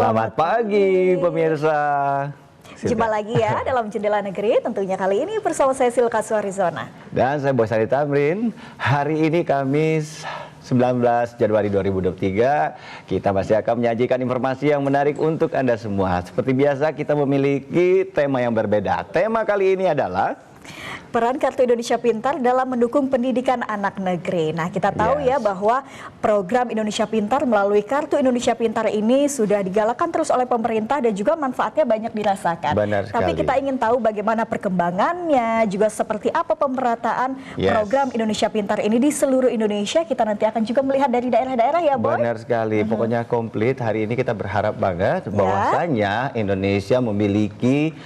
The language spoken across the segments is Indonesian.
Selamat pagi pemirsa. Jumpa lagi ya dalam Jendela Negeri, tentunya kali ini bersama saya Silka Suarizona. Dan saya Boy Sari Tamrin. Hari ini Kamis 19 Januari 2023, kita masih akan menyajikan informasi yang menarik untuk Anda semua. Seperti biasa kita memiliki tema yang berbeda. Tema kali ini adalah peran Kartu Indonesia Pintar dalam mendukung pendidikan anak negeri. Nah, kita tahu ya bahwa program Indonesia Pintar melalui Kartu Indonesia Pintar ini sudah digalakan terus oleh pemerintah dan juga manfaatnya banyak dirasakan. Benar sekali. Tapi kita ingin tahu bagaimana perkembangannya, juga seperti apa pemerataan program Indonesia Pintar ini di seluruh Indonesia. Kita nanti akan juga melihat dari daerah-daerah ya, Boy. Benar sekali. Pokoknya komplit. Hari ini kita berharap banget bahwasanya Indonesia memiliki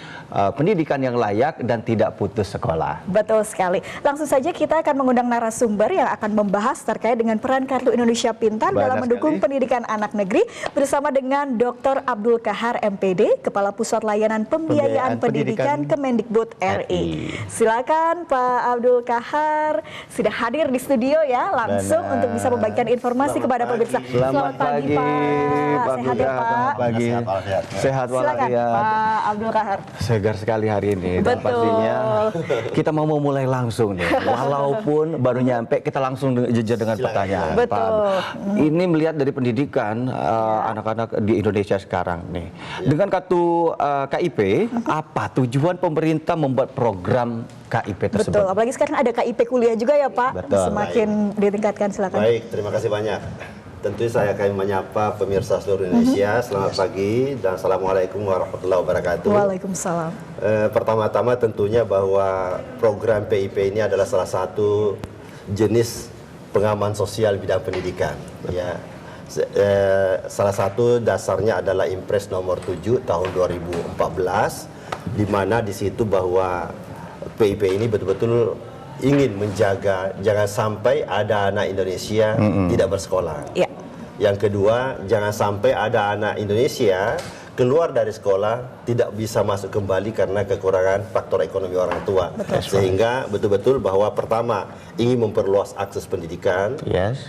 pendidikan yang layak dan tidak putus sekolah. Betul sekali. Langsung saja kita akan mengundang narasumber yang akan membahas terkait dengan peran Kartu Indonesia Pintar dalam mendukung pendidikan anak negeri bersama dengan Dr. Abdul Kahar MPD, Kepala Pusat Layanan Pembiayaan Pendidikan Kemendikbud RI. Silakan Pak Abdul Kahar, sudah hadir di studio ya, langsung untuk bisa membagikan informasi kepada pemirsa. Selamat pagi Pak. Sehat ya Pak. Selamat pagi. Sehat Silakan Pak Abdul Kahar. Segar sekali hari ini. Dan pastinya kita mau memulai langsung nih. Walaupun baru nyampe, kita langsung jejak dengan pertanyaan. Betul. Ini melihat dari pendidikan anak-anak di Indonesia sekarang nih. Dengan kartu KIP, apa tujuan pemerintah membuat program KIP tersebut? Betul, apalagi sekarang ada KIP kuliah juga ya Pak. Betul. Semakin ditingkatkan, silakan. Baik, terima kasih banyak. Tentu saya akan menyapa pemirsa seluruh Indonesia. Selamat pagi dan Assalamualaikum warahmatullahi wabarakatuh. Waalaikumsalam. Pertama-tama tentunya bahwa program PIP ini adalah salah satu jenis pengaman sosial bidang pendidikan. Ya. Salah satu dasarnya adalah Impres nomor 7 tahun 2014, di mana di situ bahwa PIP ini betul-betul ingin menjaga jangan sampai ada anak Indonesia tidak bersekolah. Yang kedua, jangan sampai ada anak Indonesia keluar dari sekolah tidak bisa masuk kembali karena kekurangan faktor ekonomi orang tua. Sehingga betul-betul bahwa pertama ingin memperluas akses pendidikan,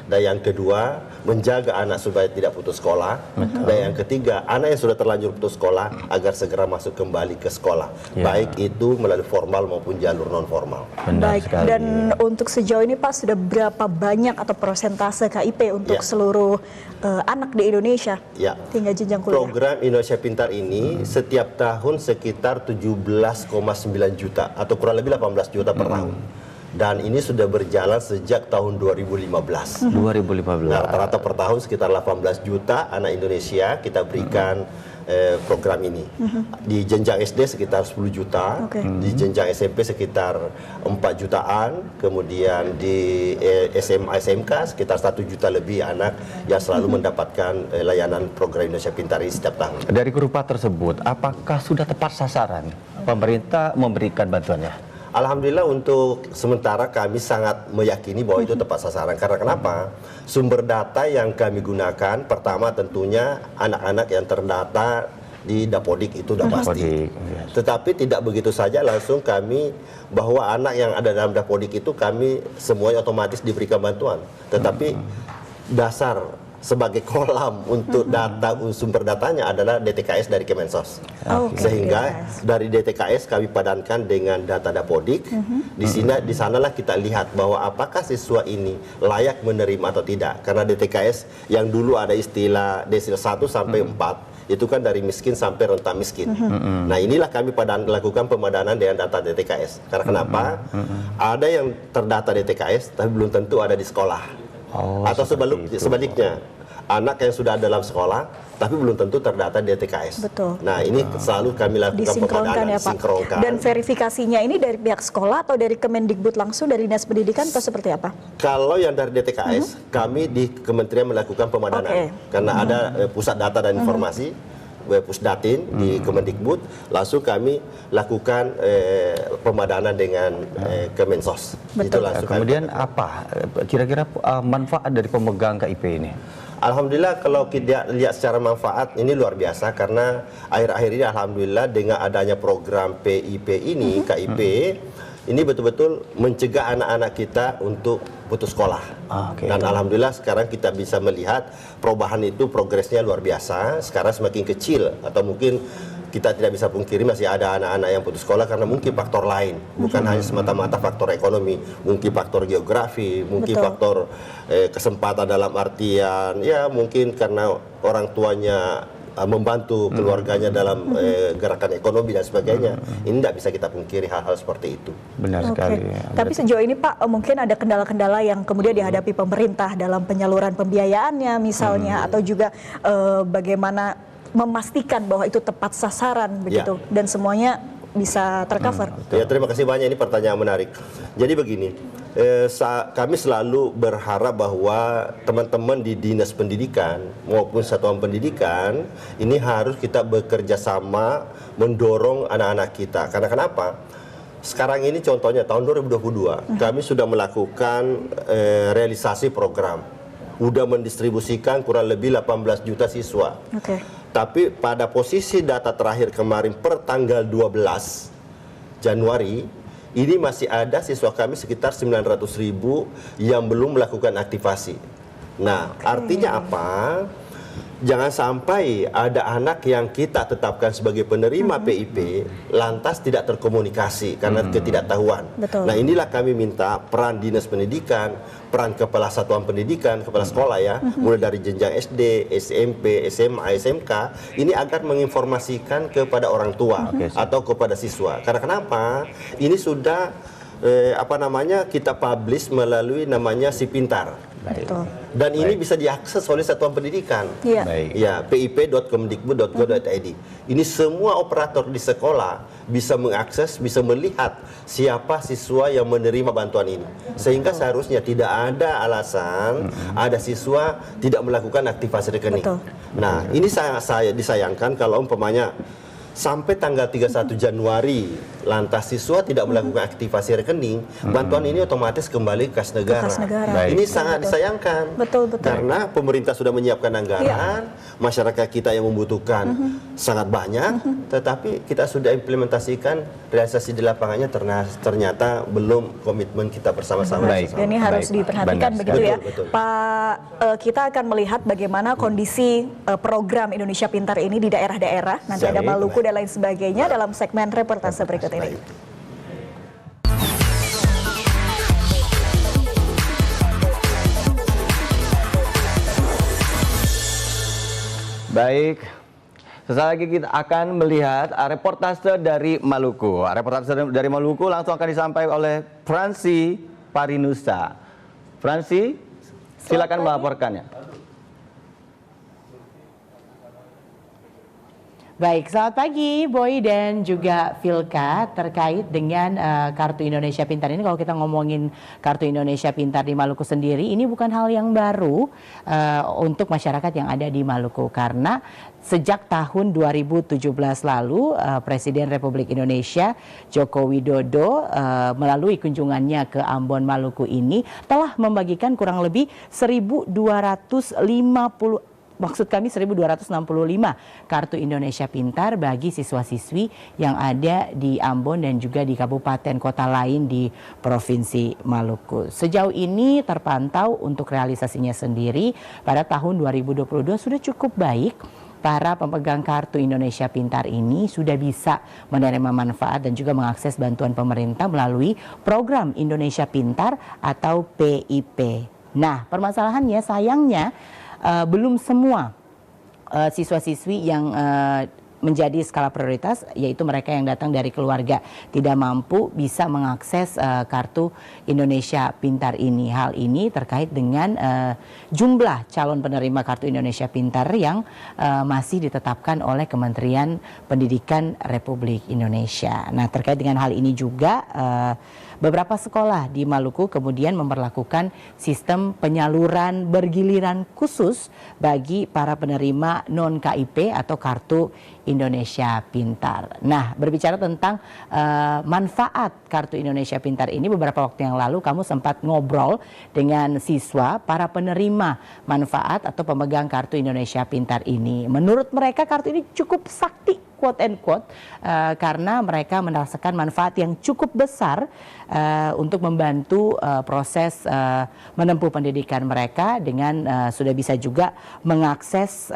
dan yang kedua menjaga anak supaya tidak putus sekolah, dan yang ketiga anak yang sudah terlanjur putus sekolah agar segera masuk kembali ke sekolah, baik itu melalui formal maupun jalur non formal. Baik, dan untuk sejauh ini Pak sudah berapa banyak atau persentase KIP untuk seluruh anak di Indonesia hingga jenjang kuliah? Program Indonesia Pintar ini setiap tahun sekitar 17,9 juta atau kurang lebih 18 juta per tahun. Dan ini sudah berjalan sejak tahun 2015. Nah, rata-rata per tahun sekitar 18 juta anak Indonesia kita berikan program ini. Di jenjang SD sekitar 10 juta, di jenjang SMP sekitar 4 jutaan, kemudian di SMA SMK sekitar 1 juta lebih anak yang selalu mendapatkan layanan program Indonesia Pintar ini setiap tahun. Dari kurva tersebut, apakah sudah tepat sasaran pemerintah memberikan bantuannya? Alhamdulillah untuk sementara kami sangat meyakini bahwa itu tepat sasaran. Karena kenapa? Sumber data yang kami gunakan pertama tentunya anak-anak yang terdata di Dapodik itu sudah pasti. Tetapi tidak begitu saja langsung kami bahwa anak yang ada dalam Dapodik itu kami semuanya otomatis diberikan bantuan. Tetapi dasar sebagai kolam untuk data sumber datanya adalah DTKS dari Kemensos. Sehingga dari DTKS kami padankan dengan data Dapodik. Di sanalah kita lihat bahwa apakah siswa ini layak menerima atau tidak. Karena DTKS yang dulu ada istilah desil 1 sampai 4 itu kan dari miskin sampai rentan miskin. Nah, inilah kami lakukan pemadanan dengan data DTKS. Karena kenapa? Ada yang terdata DTKS tapi belum tentu ada di sekolah. Atau sebaliknya, anak yang sudah dalam sekolah tapi belum tentu terdata di DTKS. Nah, ini selalu kami lakukan pemadanan, disinkronkan. Dan verifikasinya ini dari pihak sekolah atau dari Kemendikbud langsung dari Dinas Pendidikan atau seperti apa? Kalau yang dari DTKS, kami di Kementerian melakukan pemadanan. Karena ada pusat data dan informasi, Pusdatin di Kemendikbud, langsung kami lakukan pemadanan dengan Kemensos. Kemudian apa kira-kira manfaat dari pemegang KIP ini? Alhamdulillah kalau kita lihat secara manfaat ini luar biasa karena akhir-akhir ini alhamdulillah dengan adanya program PIP ini, KIP ini betul-betul mencegah anak-anak kita untuk putus sekolah. Oke. Dan alhamdulillah sekarang kita bisa melihat perubahan itu progresnya luar biasa. Sekarang semakin kecil, atau mungkin kita tidak bisa pungkiri masih ada anak-anak yang putus sekolah karena mungkin faktor lain, bukan hanya semata-mata faktor ekonomi, mungkin faktor geografi, mungkin Betul. faktor kesempatan dalam artian ya mungkin karena orang tuanya membantu keluarganya dalam gerakan ekonomi dan sebagainya. Ini tidak bisa kita pungkiri hal-hal seperti itu. Benar Oke. sekali. Tapi sejauh ini Pak, mungkin ada kendala-kendala yang kemudian dihadapi pemerintah dalam penyaluran pembiayaannya misalnya, atau juga bagaimana memastikan bahwa itu tepat sasaran begitu dan semuanya bisa tercover. Ya, terima kasih banyak, ini pertanyaan menarik. Jadi begini, kami selalu berharap bahwa teman-teman di dinas pendidikan maupun satuan pendidikan ini harus kita bekerja sama mendorong anak-anak kita. Karena kenapa? Sekarang ini contohnya tahun 2022 kami sudah melakukan realisasi program, sudah mendistribusikan kurang lebih 18 juta siswa. Oke. Tapi pada posisi data terakhir kemarin per tanggal 12 Januari, ini masih ada siswa kami sekitar 900.000 yang belum melakukan aktivasi. Nah, artinya apa? Jangan sampai ada anak yang kita tetapkan sebagai penerima PIP lantas tidak terkomunikasi karena ketidaktahuan. Betul. Nah, inilah kami minta peran dinas pendidikan, peran kepala satuan pendidikan, kepala sekolah ya, mulai dari jenjang SD, SMP, SMA, SMK, ini agar menginformasikan kepada orang tua atau kepada siswa. Karena kenapa? Ini sudah kita publish melalui namanya Si Pintar. Betul. Dan ini bisa diakses oleh satuan pendidikan. Iya. Baik. Ya, pip.kemdikbud.go.id. Ini semua operator di sekolah bisa mengakses, bisa melihat siapa siswa yang menerima bantuan ini. Sehingga seharusnya tidak ada alasan ada siswa tidak melakukan aktivasi rekening. Betul. Nah, ini saya disayangkan kalau umpamanya sampai tanggal 31 Januari lantas siswa tidak melakukan aktivasi rekening, bantuan ini otomatis kembali ke kas negara. Kas negara. Baik. Ini sangat disayangkan. Betul, betul. Karena pemerintah sudah menyiapkan anggaran, masyarakat kita yang membutuhkan sangat banyak, tetapi kita sudah implementasikan realisasi di lapangannya ternyata belum komitmen kita bersama-sama. Baik. Dan ini harus Baik. diperhatikan Benar begitu ya. Betul. Pak, kita akan melihat bagaimana kondisi program Indonesia Pintar ini di daerah-daerah. Nanti ada Baik. Maluku dan lain sebagainya dalam segmen reportase berikut ini. Baik. Baik, sesaat lagi kita akan melihat reportase dari Maluku. Reportase dari Maluku langsung akan disampaikan oleh Fransi Parinusa. Fransi, silakan melaporkannya. Baik, selamat pagi Boy dan juga Vilka. Terkait dengan Kartu Indonesia Pintar ini, kalau kita ngomongin Kartu Indonesia Pintar di Maluku sendiri, ini bukan hal yang baru untuk masyarakat yang ada di Maluku. Karena sejak tahun 2017 lalu, Presiden Republik Indonesia Joko Widodo melalui kunjungannya ke Ambon Maluku ini telah membagikan kurang lebih 1.265 Kartu Indonesia Pintar bagi siswa-siswi yang ada di Ambon dan juga di kabupaten kota lain di Provinsi Maluku. Sejauh ini terpantau untuk realisasinya sendiri pada tahun 2022 sudah cukup baik. Para pemegang Kartu Indonesia Pintar ini sudah bisa menerima manfaat dan juga mengakses bantuan pemerintah melalui program Indonesia Pintar atau PIP. Nah, permasalahannya sayangnya belum semua siswa-siswi yang menjadi skala prioritas, yaitu mereka yang datang dari keluarga tidak mampu bisa mengakses Kartu Indonesia Pintar ini. Hal ini terkait dengan jumlah calon penerima Kartu Indonesia Pintar yang masih ditetapkan oleh Kementerian Pendidikan Republik Indonesia. Nah, terkait dengan hal ini juga beberapa sekolah di Maluku kemudian memperlakukan sistem penyaluran bergiliran khusus bagi para penerima non-KIP atau Kartu Indonesia Pintar. Nah, berbicara tentang manfaat Kartu Indonesia Pintar ini, beberapa waktu yang lalu kamu sempat ngobrol dengan siswa para penerima manfaat atau pemegang Kartu Indonesia Pintar ini. Menurut mereka kartu ini cukup sakti quote and quote karena mereka merasakan manfaat yang cukup besar untuk membantu proses menempuh pendidikan mereka dengan sudah bisa juga mengakses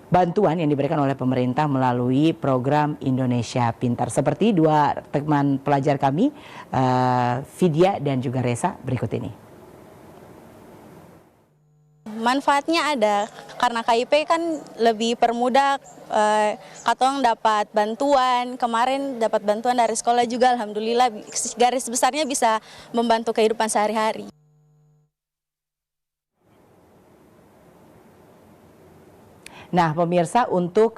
bantuan yang diberikan oleh pemerintah melalui program Indonesia Pintar. Seperti dua teman pelajar kami, Vidya dan juga Reza, berikut ini. Manfaatnya ada, karena KIP kan lebih permudah, katong dapat bantuan, kemarin dapat bantuan dari sekolah juga, alhamdulillah garis besarnya bisa membantu kehidupan sehari-hari. Nah, pemirsa, untuk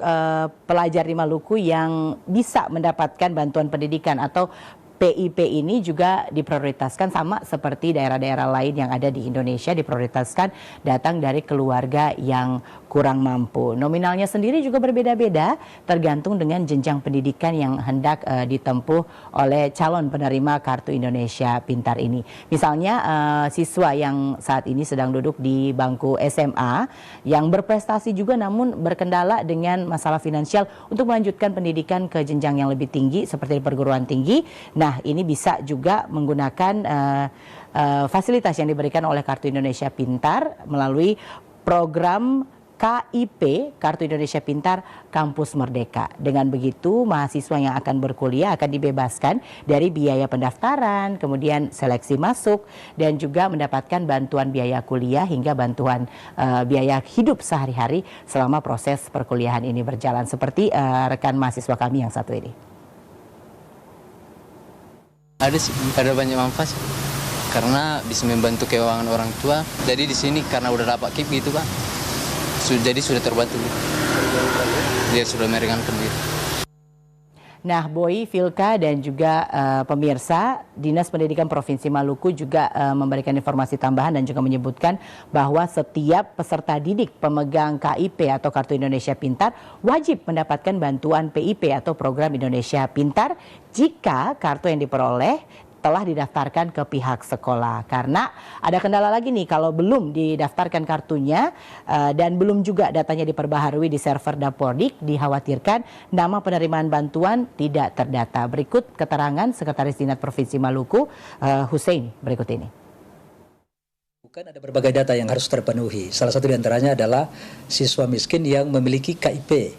pelajar di Maluku yang bisa mendapatkan bantuan pendidikan atau PIP ini juga diprioritaskan sama seperti daerah-daerah lain yang ada di Indonesia, diprioritaskan datang dari keluarga yang kurang mampu. Nominalnya sendiri juga berbeda-beda tergantung dengan jenjang pendidikan yang hendak ditempuh oleh calon penerima Kartu Indonesia Pintar ini. Misalnya siswa yang saat ini sedang duduk di bangku SMA yang berprestasi juga namun berkendala dengan masalah finansial untuk melanjutkan pendidikan ke jenjang yang lebih tinggi seperti di perguruan tinggi. Nah, ini bisa juga menggunakan fasilitas yang diberikan oleh Kartu Indonesia Pintar melalui program KIP, Kartu Indonesia Pintar Kampus Merdeka. Dengan begitu, mahasiswa yang akan berkuliah akan dibebaskan dari biaya pendaftaran, kemudian seleksi masuk, dan juga mendapatkan bantuan biaya kuliah hingga bantuan biaya hidup sehari-hari selama proses perkuliahan ini berjalan. Seperti rekan mahasiswa kami yang satu ini. Ada sih, ada banyak manfaat sih. Karena bisa membantu keuangan orang tua. Jadi di sini karena udah dapat KIP gitu, Pak. Jadi sudah terbantu. Dia sudah meringankan gitu. Nah, Boy, Vilka, dan juga pemirsa, Dinas Pendidikan Provinsi Maluku juga memberikan informasi tambahan dan juga menyebutkan bahwa setiap peserta didik pemegang KIP atau Kartu Indonesia Pintar wajib mendapatkan bantuan PIP atau Program Indonesia Pintar jika kartu yang diperoleh telah didaftarkan ke pihak sekolah. Karena ada kendala lagi nih, kalau belum didaftarkan kartunya dan belum juga datanya diperbaharui di server Dapordik, dikhawatirkan nama penerimaan bantuan tidak terdata. Berikut keterangan Sekretaris Dinas Provinsi Maluku, Hussein, berikut ini. Bukan, ada berbagai data yang harus terpenuhi. Salah satu diantaranya adalah siswa miskin yang memiliki KIP.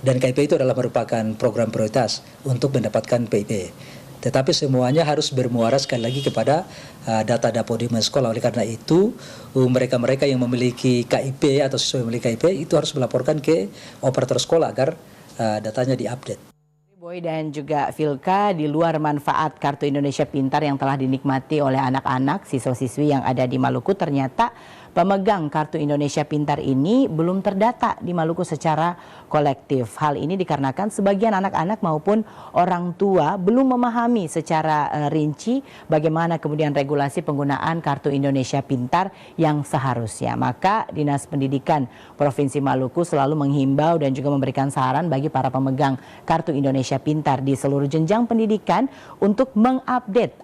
Dan KIP itu adalah merupakan program prioritas untuk mendapatkan PIP. Tetapi semuanya harus bermuara sekali lagi kepada data Dapodik sekolah. Oleh karena itu, mereka-mereka yang memiliki KIP atau siswa yang memiliki KIP itu harus melaporkan ke operator sekolah agar datanya diupdate. Boy dan juga Vilka, di luar manfaat Kartu Indonesia Pintar yang telah dinikmati oleh anak-anak, siswa-siswi yang ada di Maluku, ternyata pemegang Kartu Indonesia Pintar ini belum terdata di Maluku secara kolektif. Hal ini dikarenakan sebagian anak-anak maupun orang tua belum memahami secara rinci bagaimana kemudian regulasi penggunaan Kartu Indonesia Pintar yang seharusnya. Maka Dinas Pendidikan Provinsi Maluku selalu menghimbau dan juga memberikan saran bagi para pemegang Kartu Indonesia Pintar di seluruh jenjang pendidikan untuk mengupdate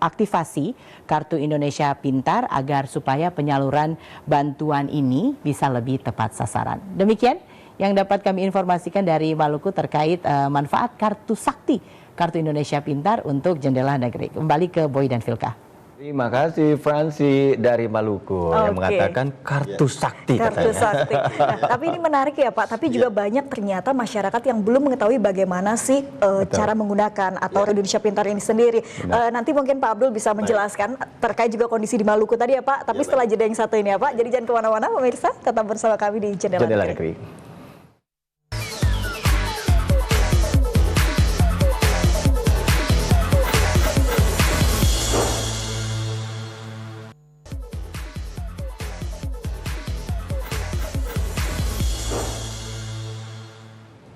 aktivasi Kartu Indonesia Pintar agar supaya penyaluran bantuan ini bisa lebih tepat sasaran. Demikian yang dapat kami informasikan dari Maluku terkait manfaat Kartu Sakti, Kartu Indonesia Pintar untuk Jendela Negeri. Kembali ke Boy dan Vilka. Terima kasih Fransi dari Maluku yang mengatakan kartu sakti. Kartu katanya. sakti. Nah, tapi ini menarik ya Pak, tapi juga banyak ternyata masyarakat yang belum mengetahui bagaimana sih cara menggunakan atau Indonesia Pintar ini sendiri. Nanti mungkin Pak Abdul bisa menjelaskan terkait juga kondisi di Maluku tadi ya Pak, tapi setelah jeda yang satu ini ya Pak. Jadi jangan kemana-mana pemirsa, tetap bersama kami di Jendela Negeri.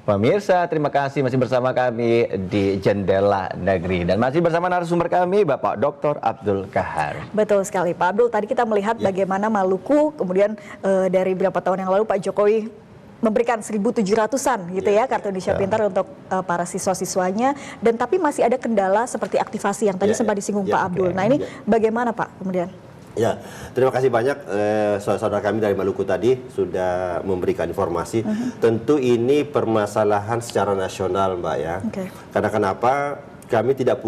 Pemirsa, terima kasih masih bersama kami di Jendela Negeri dan masih bersama narasumber kami Bapak Dr. Abdul Kahar. Betul sekali Pak Abdul, tadi kita melihat bagaimana Maluku kemudian dari beberapa tahun yang lalu Pak Jokowi memberikan 1.700-an gitu ya Kartu Indonesia Pintar untuk para siswa-siswanya, dan tapi masih ada kendala seperti aktivasi yang tadi sempat disinggung Pak Abdul. Nah ini bagaimana Pak kemudian? Ya, terima kasih banyak saudara kami dari Maluku tadi sudah memberikan informasi. Tentu ini permasalahan secara nasional, Mbak ya. Karena kenapa kami tidak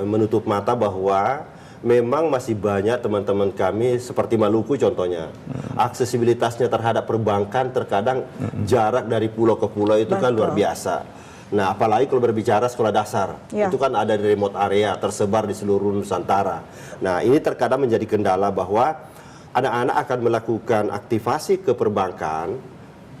menutup mata bahwa memang masih banyak teman-teman kami seperti Maluku contohnya. Aksesibilitasnya terhadap perbankan terkadang jarak dari pulau ke pulau itu kan luar biasa. Nah, apalagi kalau berbicara sekolah dasar, itu kan ada di remote area, tersebar di seluruh Nusantara. Nah, ini terkadang menjadi kendala bahwa anak-anak akan melakukan aktivasi ke perbankan,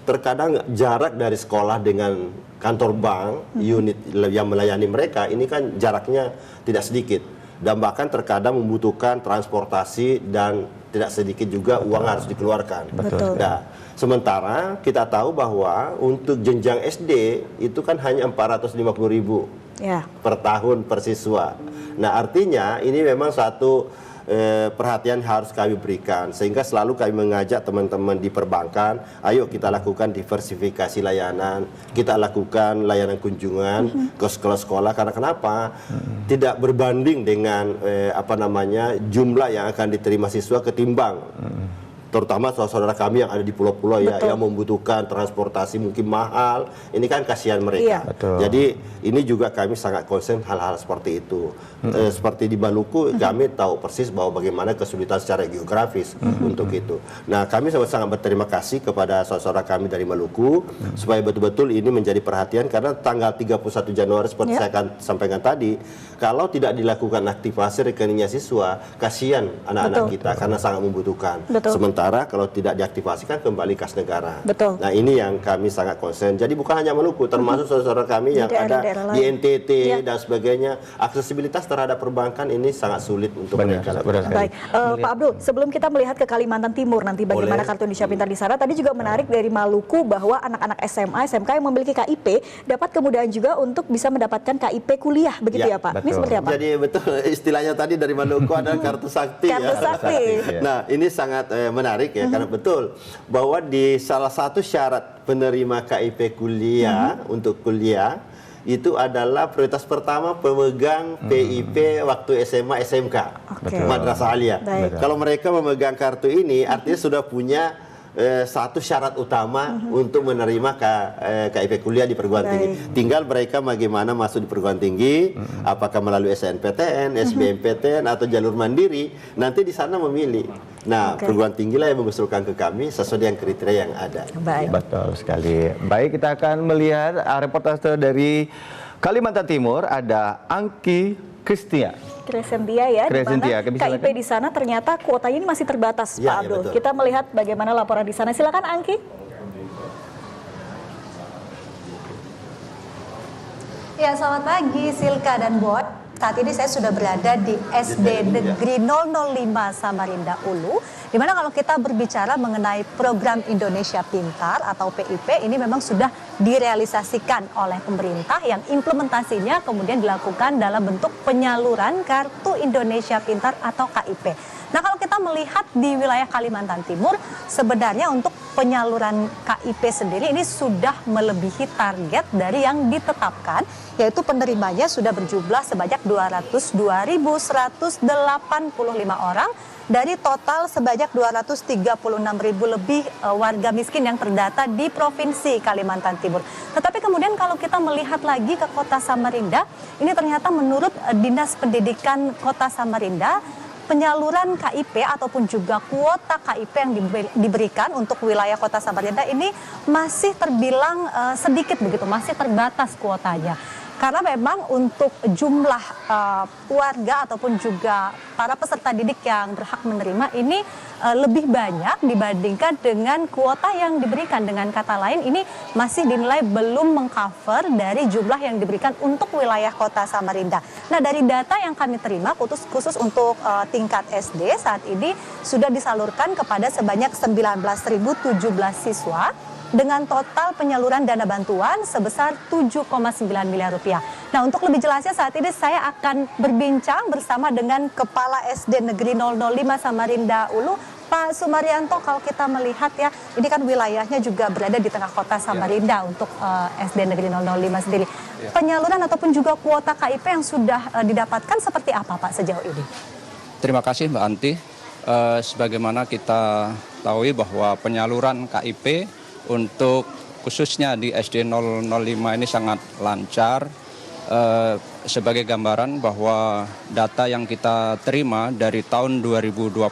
terkadang jarak dari sekolah dengan kantor bank, unit yang melayani mereka, ini kan jaraknya tidak sedikit. Dan bahkan terkadang membutuhkan transportasi dan tidak sedikit juga uang harus dikeluarkan. Nah, sementara kita tahu bahwa untuk jenjang SD itu kan hanya 450.000 per tahun per siswa. Nah, artinya ini memang satu perhatian harus kami berikan, sehingga selalu kami mengajak teman-teman di perbankan, ayo kita lakukan diversifikasi layanan, kita lakukan layanan kunjungan ke sekolah-sekolah. Karena kenapa? Tidak berbanding dengan jumlah yang akan diterima siswa ketimbang terutama saudara kami yang ada di pulau-pulau ya, yang membutuhkan transportasi mungkin mahal, ini kan kasihan mereka. Jadi ini juga kami sangat concern hal-hal seperti itu. Seperti di Maluku, kami tahu persis bahwa bagaimana kesulitan secara geografis untuk itu. Nah, kami sangat berterima kasih kepada saudara kami dari Maluku supaya betul-betul ini menjadi perhatian, karena tanggal 31 Januari seperti saya akan sampaikan tadi, kalau tidak dilakukan aktivasi rekeningnya siswa, kasihan anak-anak kita karena sangat membutuhkan. Sementara kalau tidak diaktifasikan kembali kas negara. Nah, ini yang kami sangat concern. Jadi bukan hanya Maluku, termasuk saudara kami yang ada di NTT dan sebagainya, aksesibilitas terhadap perbankan ini sangat sulit untuk mereka. Baik, Pak Abdul, sebelum kita melihat ke Kalimantan Timur nanti bagaimana Kartu Indonesia Pintar di sana, tadi juga menarik dari Maluku bahwa anak-anak SMA, SMK yang memiliki KIP dapat kemudahan juga untuk bisa mendapatkan KIP kuliah, begitu ya Pak? Ini seperti apa? Jadi betul istilahnya tadi dari Maluku adalah kartu sakti. Kartu sakti. Nah, ini sangat menarik ya, karena betul bahwa di salah satu syarat penerima KIP kuliah untuk kuliah itu adalah prioritas pertama pemegang PIP waktu SMA SMK Madrasah Aliyah. Kalau mereka memegang kartu ini artinya sudah punya satu syarat utama untuk menerima KIP kuliah di perguruan tinggi. Tinggal mereka bagaimana masuk di perguruan tinggi, apakah melalui SNPTN, SBMPTN atau jalur mandiri, nanti di sana memilih. Nah, perguruan tinggi lah yang mengusulkan ke kami sesuai dengan kriteria yang ada. Betul sekali. Baik, kita akan melihat reportase dari Kalimantan Timur, ada Angki Crescentia ya, di mana KIP di sana ternyata kuotanya ini masih terbatas, Pak Abdul. Kita melihat bagaimana laporan di sana. Silakan Angki. Ya, selamat pagi Silka dan Bot. Saat ini saya sudah berada di SD Negeri 005 Samarinda Ulu, di mana kalau kita berbicara mengenai program Indonesia Pintar atau PIP, ini memang sudah direalisasikan oleh pemerintah yang implementasinya kemudian dilakukan dalam bentuk penyaluran Kartu Indonesia Pintar atau KIP. Nah, kalau kita melihat di wilayah Kalimantan Timur, sebenarnya untuk penyaluran KIP sendiri ini sudah melebihi target dari yang ditetapkan, yaitu penerimanya sudah berjumlah sebanyak 202.185 orang dari total sebanyak 236.000 lebih warga miskin yang terdata di Provinsi Kalimantan Timur. Tetapi kemudian kalau kita melihat lagi ke Kota Samarinda, ini ternyata menurut Dinas Pendidikan Kota Samarinda, penyaluran KIP ataupun juga kuota KIP yang diberikan untuk wilayah Kota Samarinda ini masih terbilang sedikit begitu, masih terbatas kuotanya. Karena memang untuk jumlah warga ataupun juga para peserta didik yang berhak menerima ini lebih banyak dibandingkan dengan kuota yang diberikan. Dengan kata lain, ini masih dinilai belum mengcover dari jumlah yang diberikan untuk wilayah Kota Samarinda. Nah, dari data yang kami terima khusus untuk tingkat SD saat ini sudah disalurkan kepada sebanyak 19.017 siswa dengan total penyaluran dana bantuan sebesar 7,9 miliar rupiah. Nah, untuk lebih jelasnya saat ini saya akan berbincang bersama dengan Kepala SD Negeri 005 Samarinda Ulu, Pak Sumaryanto. Kalau kita melihat ya, ini kan wilayahnya juga berada di tengah kota Samarinda untuk SD Negeri 005 sendiri. Penyaluran ataupun juga kuota KIP yang sudah didapatkan seperti apa Pak sejauh ini? Terima kasih Mbak Anti. Sebagaimana kita tahu bahwa penyaluran KIP untuk khususnya di SD 005 ini sangat lancar. Sebagai gambaran bahwa data yang kita terima dari tahun 2020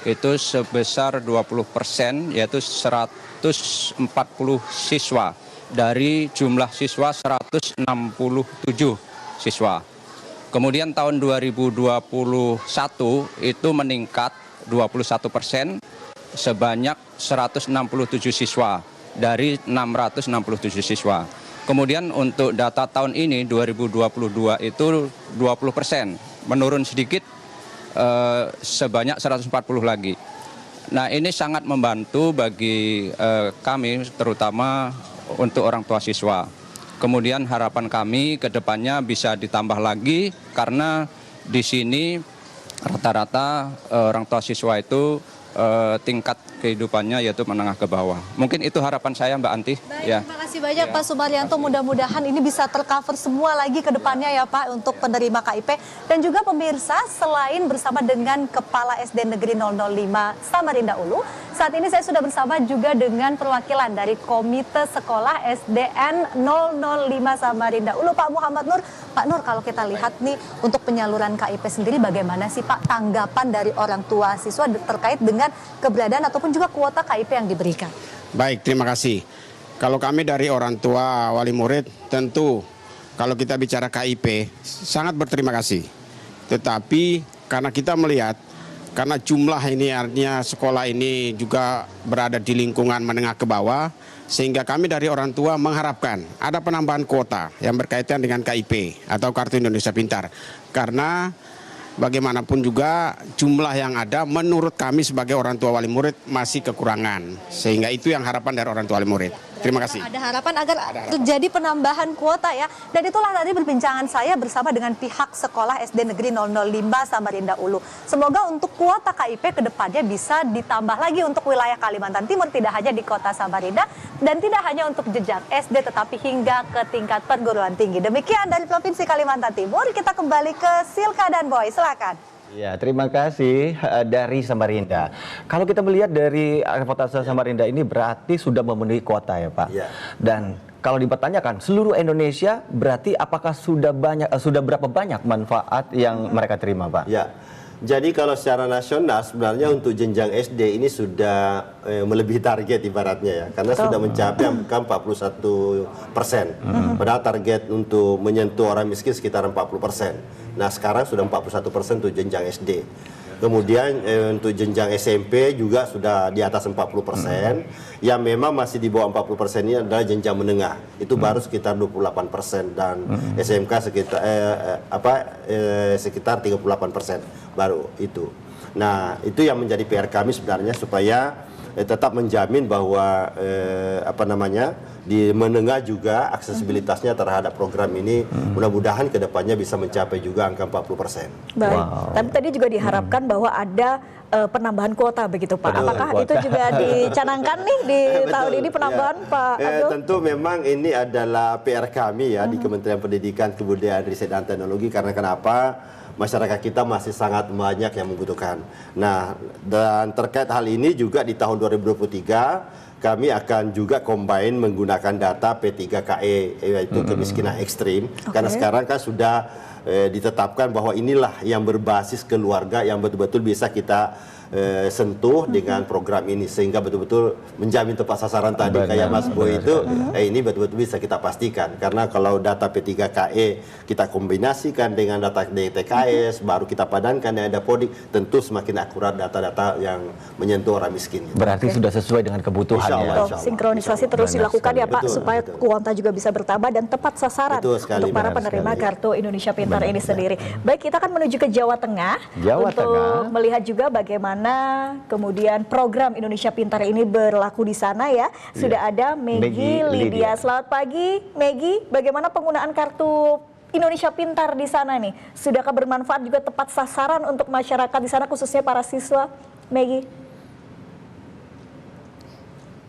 itu sebesar 20%, yaitu 140 siswa dari jumlah siswa 167 siswa. Kemudian tahun 2021 itu meningkat 21% sebanyak 167 siswa dari 667 siswa. Kemudian untuk data tahun ini 2022 itu 20%, menurun sedikit sebanyak 140 lagi. Nah, ini sangat membantu bagi kami terutama untuk orang tua siswa. Kemudian harapan kami ke depannya bisa ditambah lagi karena di sini rata-rata orang tua siswa itu tingkat kehidupannya yaitu menengah ke bawah. Mungkin itu harapan saya Mbak Anti. Baik, ya. terima kasih banyak Pak Sumaryanto. Mudah-mudahan ini bisa tercover semua lagi ke depannya ya Pak untuk penerima KIP. Dan juga pemirsa, selain bersama dengan Kepala SD Negeri 005 Samarinda Ulu, saat ini saya sudah bersama juga dengan perwakilan dari Komite Sekolah SDN 005 Samarinda Ulu, Pak Muhammad Nur. Pak Nur, kalau kita lihat nih untuk penyaluran KIP sendiri bagaimana sih Pak tanggapan dari orang tua siswa terkait dengan keberadaan ataupun juga kuota KIP yang diberikan? Baik, terima kasih. Kalau kami dari orang tua wali murid, tentu kalau kita bicara KIP, sangat berterima kasih. Tetapi karena kita melihat, karena jumlah ini artinya sekolah ini juga berada di lingkungan menengah ke bawah, sehingga kami dari orang tua mengharapkan ada penambahan kuota yang berkaitan dengan KIP atau Kartu Indonesia Pintar. Karena bagaimanapun juga jumlah yang ada menurut kami sebagai orang tua wali murid masih kekurangan. Sehingga itu yang harapan dari orang tua wali murid. Terima kasih. Ada harapan agar terjadi penambahan kuota ya. Dan itulah tadi perbincangan saya bersama dengan pihak sekolah SD Negeri 005 Samarinda Ulu. Semoga untuk kuota KIP ke depannya bisa ditambah lagi untuk wilayah Kalimantan Timur, tidak hanya di kota Samarinda dan tidak hanya untuk jenjang SD tetapi hingga ke tingkat perguruan tinggi. Demikian dari Provinsi Kalimantan Timur, kita kembali ke Silka dan Boy. Silakan. Ya, terima kasih dari Samarinda. Kalau kita melihat dari kota Samarinda ini berarti sudah memenuhi kuota ya Pak. Ya. Dan kalau dipertanyakan seluruh Indonesia berarti apakah sudah berapa banyak manfaat yang mereka terima Pak? Ya. Jadi kalau secara nasional sebenarnya untuk jenjang SD ini sudah melebihi target ibaratnya ya, karena sudah mencapai angka 41%. Padahal target untuk menyentuh orang miskin sekitar 40%. Nah sekarang sudah 41% untuk jenjang SD. Kemudian untuk jenjang SMP juga sudah di atas 40%. Yang memang masih di bawah 40% ini adalah jenjang menengah. Itu baru sekitar 28% dan SMK sekitar sekitar 38% baru itu. Nah, itu yang menjadi PR kami sebenarnya supaya tetap menjamin bahwa di menengah juga aksesibilitasnya terhadap program ini mudah-mudahan kedepannya bisa mencapai juga angka 40%. Baik, tapi tadi juga diharapkan bahwa ada penambahan kuota begitu Pak. Betul, apakah kuota itu juga dicanangkan nih di tahun ini penambahan Pak Abdul? Tentu memang ini adalah PR kami ya di Kementerian Pendidikan, Kebudayaan, Riset dan Teknologi, karena kenapa? Masyarakat kita masih sangat banyak yang membutuhkan. Nah, dan terkait hal ini juga di tahun 2023 kami akan juga combine menggunakan data P3KE yaitu kemiskinan ekstrim. Karena sekarang kan sudah ditetapkan bahwa inilah yang berbasis keluarga yang betul-betul bisa kita sentuh dengan program ini sehingga betul-betul menjamin tepat sasaran tadi kayak Mas Boy itu ini betul-betul bisa kita pastikan, karena kalau data P3KE kita kombinasikan dengan data DTKS baru kita padankan dengan Dapodik, tentu semakin akurat data-data yang menyentuh orang miskin. Berarti sudah sesuai dengan kebutuhan ya. Sinkronisasi terus dilakukan ya Pak, supaya kuota juga bisa bertambah dan tepat sasaran untuk para penerima Kartu Indonesia Pintar ini sendiri. Baik, kita akan menuju ke Jawa Tengah untuk melihat juga bagaimana kemudian program Indonesia Pintar ini berlaku di sana ya. Sudah ada Megi Lydia. Selamat pagi Megi, bagaimana penggunaan Kartu Indonesia Pintar di sana nih? Sudahkah bermanfaat juga tepat sasaran untuk masyarakat di sana khususnya para siswa? Megi.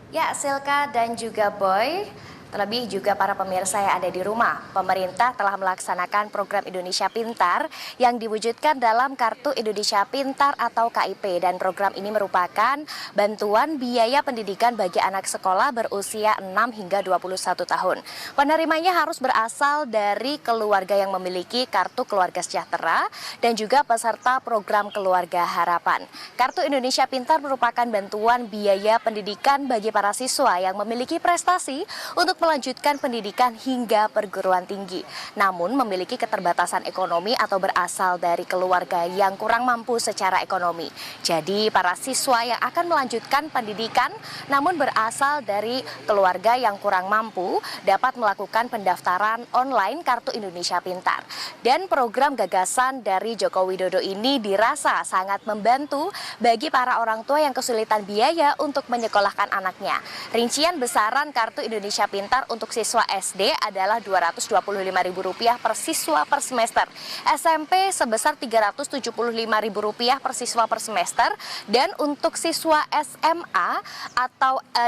Ya, Silka dan juga Boy, terlebih juga para pemirsa yang ada di rumah. Pemerintah telah melaksanakan program Indonesia Pintar yang diwujudkan dalam Kartu Indonesia Pintar atau KIP, dan program ini merupakan bantuan biaya pendidikan bagi anak sekolah berusia 6 hingga 21 tahun. Penerimanya harus berasal dari keluarga yang memiliki Kartu Keluarga Sejahtera dan juga peserta program Keluarga Harapan. Kartu Indonesia Pintar merupakan bantuan biaya pendidikan bagi para siswa yang memiliki prestasi untuk melanjutkan pendidikan hingga perguruan tinggi, namun memiliki keterbatasan ekonomi atau berasal dari keluarga yang kurang mampu secara ekonomi. Jadi para siswa yang akan melanjutkan pendidikan namun berasal dari keluarga yang kurang mampu dapat melakukan pendaftaran online Kartu Indonesia Pintar. Dan program gagasan dari Joko Widodo ini dirasa sangat membantu bagi para orang tua yang kesulitan biaya untuk menyekolahkan anaknya. Rincian besaran Kartu Indonesia Pintar untuk siswa SD adalah Rp225.000 per siswa per semester, SMP sebesar Rp375.000 per siswa per semester, dan untuk siswa SMA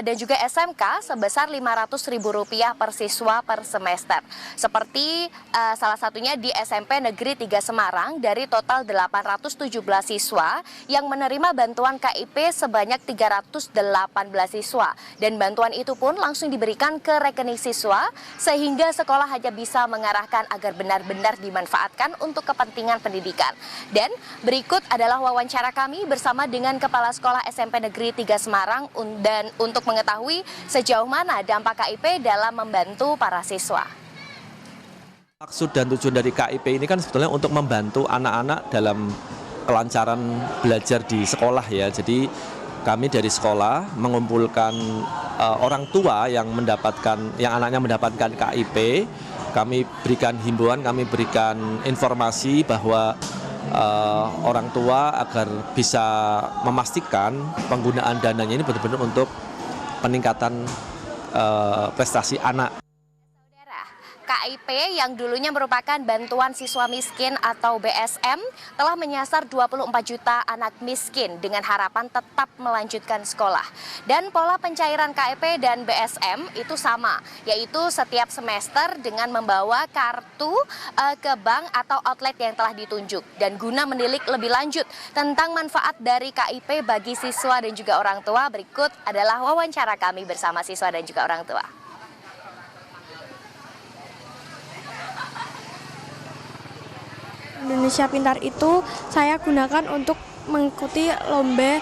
dan juga SMK sebesar Rp500.000 per siswa per semester. Seperti salah satunya di SMP Negeri 3 Semarang, dari total 817 siswa yang menerima bantuan KIP sebanyak 318 siswa, dan bantuan itu pun langsung diberikan ke rekening siswa sehingga sekolah hanya bisa mengarahkan agar benar-benar dimanfaatkan untuk kepentingan pendidikan. Dan berikut adalah wawancara kami bersama dengan Kepala Sekolah SMP Negeri 3 Semarang dan untuk mengetahui sejauh mana dampak KIP dalam membantu para siswa. Maksud dan tujuan dari KIP ini kan sebetulnya untuk membantu anak-anak dalam kelancaran belajar di sekolah ya. Jadi kami dari sekolah mengumpulkan orang tua yang anaknya mendapatkan KIP. Kami berikan himbauan, kami berikan informasi bahwa orang tua agar bisa memastikan penggunaan dananya ini benar-benar untuk peningkatan prestasi anak. KIP yang dulunya merupakan bantuan siswa miskin atau BSM telah menyasar 24 juta anak miskin dengan harapan tetap melanjutkan sekolah. Dan pola pencairan KIP dan BSM itu sama, yaitu setiap semester dengan membawa kartu ke bank atau outlet yang telah ditunjuk. Dan guna menilik lebih lanjut tentang manfaat dari KIP bagi siswa dan juga orang tua, berikut adalah wawancara kami bersama siswa dan juga orang tua. Indonesia Pintar itu saya gunakan untuk mengikuti lomba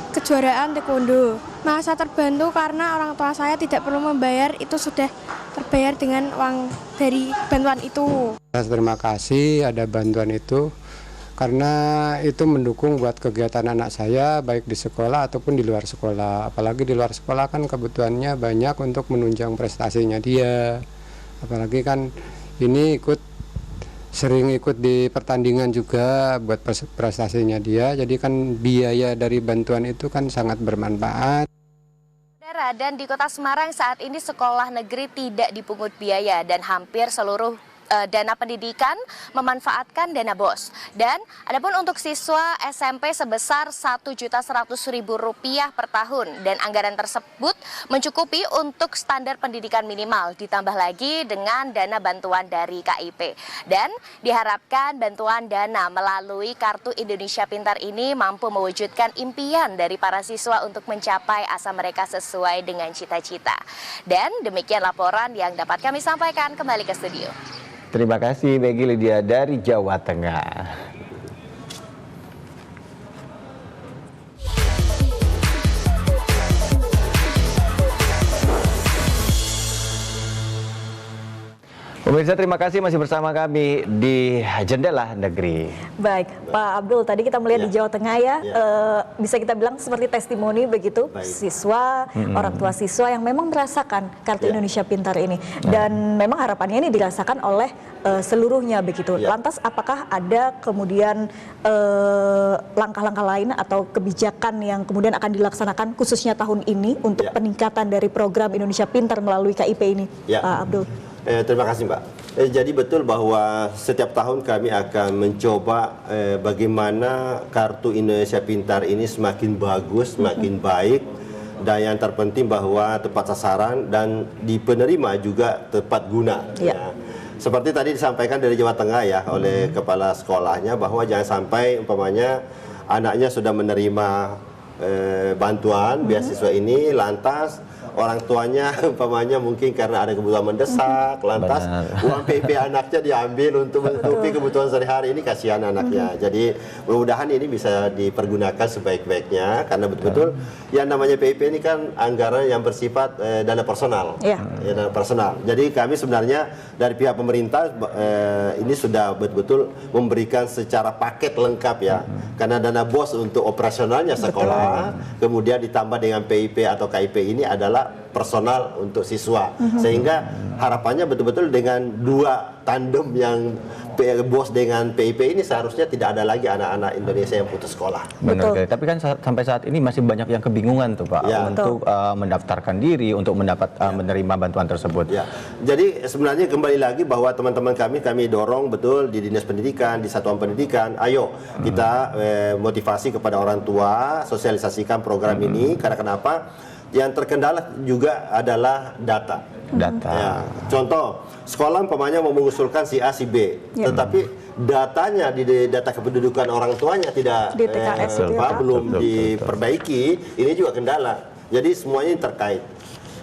kejuaraan taekwondo. Merasa terbantu karena orang tua saya tidak perlu membayar, itu sudah terbayar dengan uang dari bantuan itu. Terima kasih ada bantuan itu karena itu mendukung buat kegiatan anak saya baik di sekolah ataupun di luar sekolah. Apalagi di luar sekolah kan kebutuhannya banyak untuk menunjang prestasinya dia. Apalagi kan ini sering ikut di pertandingan juga buat prestasinya dia, jadi kan biaya dari bantuan itu kan sangat bermanfaat. Dan di Kota Semarang saat ini sekolah negeri tidak dipungut biaya dan hampir seluruh dana pendidikan memanfaatkan dana BOS. Dan adapun untuk siswa SMP sebesar Rp1.100.000 per tahun, dan anggaran tersebut mencukupi untuk standar pendidikan minimal, ditambah lagi dengan dana bantuan dari KIP. Dan diharapkan bantuan dana melalui Kartu Indonesia Pintar ini mampu mewujudkan impian dari para siswa untuk mencapai asa mereka sesuai dengan cita-cita. Dan demikian laporan yang dapat kami sampaikan, kembali ke studio. Terima kasih Begi Lydia dari Jawa Tengah. Pemirsa, terima kasih masih bersama kami di Jendela Negeri. Baik, Pak Abdul, tadi kita melihat di Jawa Tengah ya, bisa kita bilang seperti testimoni begitu, siswa, orang tua siswa yang memang merasakan Kartu Indonesia Pintar ini. Dan memang harapannya ini dirasakan oleh seluruhnya begitu. Lantas apakah ada kemudian langkah-langkah lain atau kebijakan yang kemudian akan dilaksanakan khususnya tahun ini untuk peningkatan dari program Indonesia Pintar melalui KIP ini, Pak Abdul? Terima kasih Mbak. Jadi betul bahwa setiap tahun kami akan mencoba bagaimana Kartu Indonesia Pintar ini semakin bagus, semakin baik, Dan yang terpenting bahwa tepat sasaran dan di penerima juga tepat guna. Ya. Seperti tadi disampaikan dari Jawa Tengah ya oleh kepala sekolahnya bahwa jangan sampai umpamanya anaknya sudah menerima bantuan beasiswa ini, lantas orang tuanya umpamanya mungkin karena ada kebutuhan mendesak, lantas uang PP anaknya diambil untuk menutupi kebutuhan sehari-hari, ini kasihan anaknya. Jadi mudah-mudahan ini bisa dipergunakan sebaik-baiknya karena betul-betul yang namanya PP ini kan anggaran yang bersifat dana personal. Ya, dana personal. Jadi kami sebenarnya dari pihak pemerintah ini sudah betul-betul memberikan secara paket lengkap ya. Karena dana BOS untuk operasionalnya sekolah, kemudian ditambah dengan PIP atau KIP ini adalah personal untuk siswa, sehingga harapannya betul-betul dengan dua tandem yang BOS dengan PIP ini seharusnya tidak ada lagi anak-anak Indonesia yang putus sekolah. Benar, tapi kan sampai saat ini masih banyak yang kebingungan tuh Pak untuk mendaftarkan diri untuk mendapat menerima bantuan tersebut. Ya. Jadi sebenarnya kembali lagi bahwa teman-teman kami dorong betul di Dinas Pendidikan, di Satuan Pendidikan, ayo kita motivasi kepada orang tua, sosialisasikan program ini karena kenapa? Yang terkendala juga adalah data. Ya. Contoh, sekolah umpamanya mau mengusulkan si A, si B, tetapi datanya di data kependudukan orang tuanya tidak belum diperbaiki, ini juga kendala. Jadi semuanya terkait.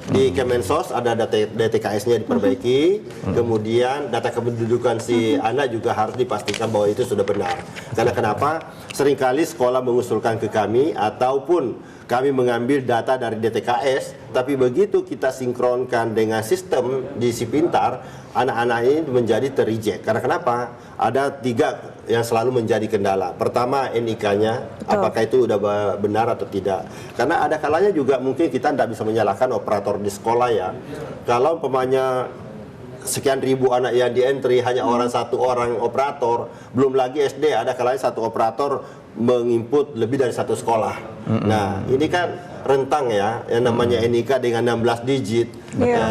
Di Kemensos ada data DTKS-nya diperbaiki, kemudian data kependudukan si anak juga harus dipastikan bahwa itu sudah benar. Karena kenapa? Seringkali sekolah mengusulkan ke kami ataupun kami mengambil data dari DTKS, tapi begitu kita sinkronkan dengan sistem di Si Pintar, anak-anak ini menjadi ter-reject. Karena kenapa? Ada 3 yang selalu menjadi kendala. Pertama, NIK-nya, apakah itu udah benar atau tidak. Karena ada kalanya juga mungkin kita tidak bisa menyalahkan operator di sekolah ya. Kalau umpamanya sekian ribu anak yang di entry hanya satu orang operator, belum lagi SD ada kalanya satu operator menginput lebih dari satu sekolah. Nah, ini kan rentang ya, yang namanya NIK dengan 16 digit.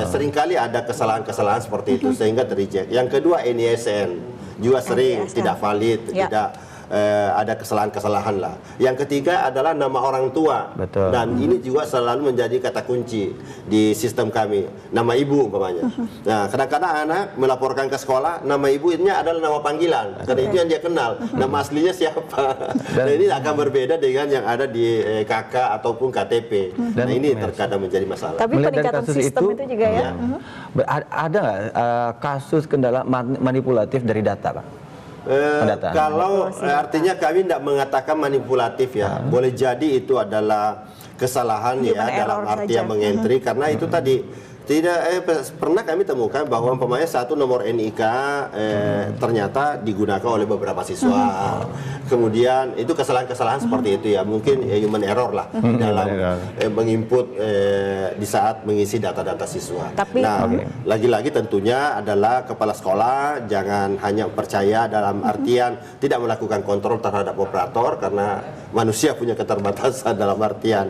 Seringkali ada kesalahan-kesalahan seperti itu sehingga ter-reject. Yang kedua, NISN juga sering tidak valid, tidak ada kesalahan-kesalahan lah. Yang ketiga adalah nama orang tua. Dan ini juga selalu menjadi kata kunci di sistem kami. Nama ibu umpamanya. Nah, kadang-kadang anak melaporkan ke sekolah, nama ibunya adalah nama panggilan. Karena itu yang dia kenal. Nama aslinya siapa? Dan ini akan berbeda dengan yang ada di KK ataupun KTP. Nah, ini terkadang menjadi masalah. Tapi peningkatan sistem itu juga ya. Ada nggak kasus kendala manipulatif dari data, Pak? Kalau artinya kami tidak mengatakan manipulatif ya, boleh jadi itu adalah kesalahan dalam artian mengentry karena itu tadi tidak pernah kami temukan bahwa umpamanya satu nomor NIK ternyata digunakan oleh beberapa siswa. Kemudian itu kesalahan-kesalahan seperti itu ya, mungkin human error lah dalam menginput di saat mengisi data-data siswa. Nah, lagi-lagi tentunya adalah kepala sekolah jangan hanya percaya dalam artian tidak melakukan kontrol terhadap operator karena manusia punya keterbatasan dalam artian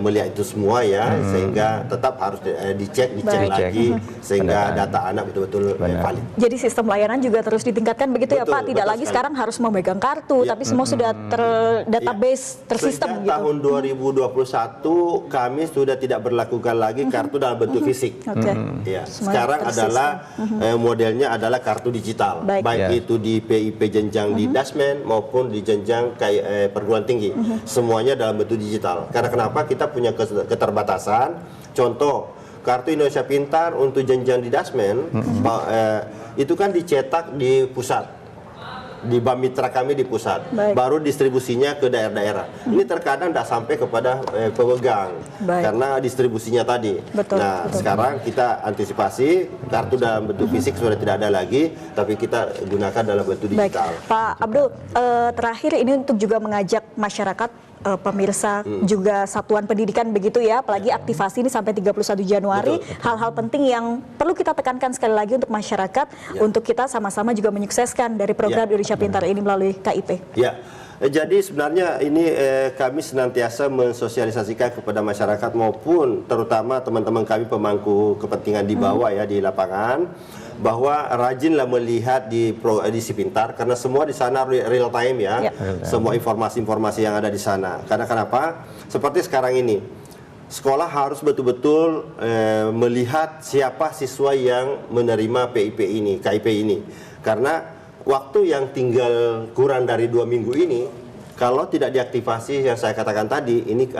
melihat itu semua ya, sehingga tetap harus dicek lagi sehingga data anak betul-betul valid. Jadi sistem layanan juga terus ditingkatkan begitu ya Pak, tidak lagi sekarang harus memegang kartu, tapi semua sudah database tersistem gitu. Tahun 2021 kami sudah tidak berlakukan lagi kartu dalam bentuk fisik. Sekarang adalah modelnya adalah kartu digital, baik itu di PIP jenjang di Dasmen maupun di jenjang perguruan tinggi. Semuanya dalam bentuk digital. Karena kenapa? Kita punya keterbatasan. Contoh, kartu Indonesia Pintar untuk jenjang di Dasmen itu kan dicetak di pusat, di bank mitra kami di pusat, baru distribusinya ke daerah-daerah. Ini terkadang tidak sampai kepada pemegang karena distribusinya tadi. Nah, sekarang kita antisipasi kartu dalam bentuk fisik sudah tidak ada lagi, tapi kita gunakan dalam bentuk digital. Pak Abdul, terakhir ini untuk juga mengajak masyarakat, pemirsa juga satuan pendidikan begitu ya, apalagi aktivasi ini sampai 31 Januari, hal-hal penting yang perlu kita tekankan sekali lagi untuk masyarakat, untuk kita sama-sama juga menyukseskan dari program Indonesia Pintar ini melalui KIP. Jadi sebenarnya ini kami senantiasa mensosialisasikan kepada masyarakat maupun terutama teman-teman kami pemangku kepentingan di bawah ya, di lapangan, bahwa rajinlah melihat di Si Pintar karena semua di sana real time ya, semua informasi-informasi yang ada di sana. Karena kenapa? Seperti sekarang ini sekolah harus betul-betul melihat siapa siswa yang menerima KIP ini. Karena waktu yang tinggal kurang dari 2 minggu ini, kalau tidak diaktifasi yang saya katakan tadi, ini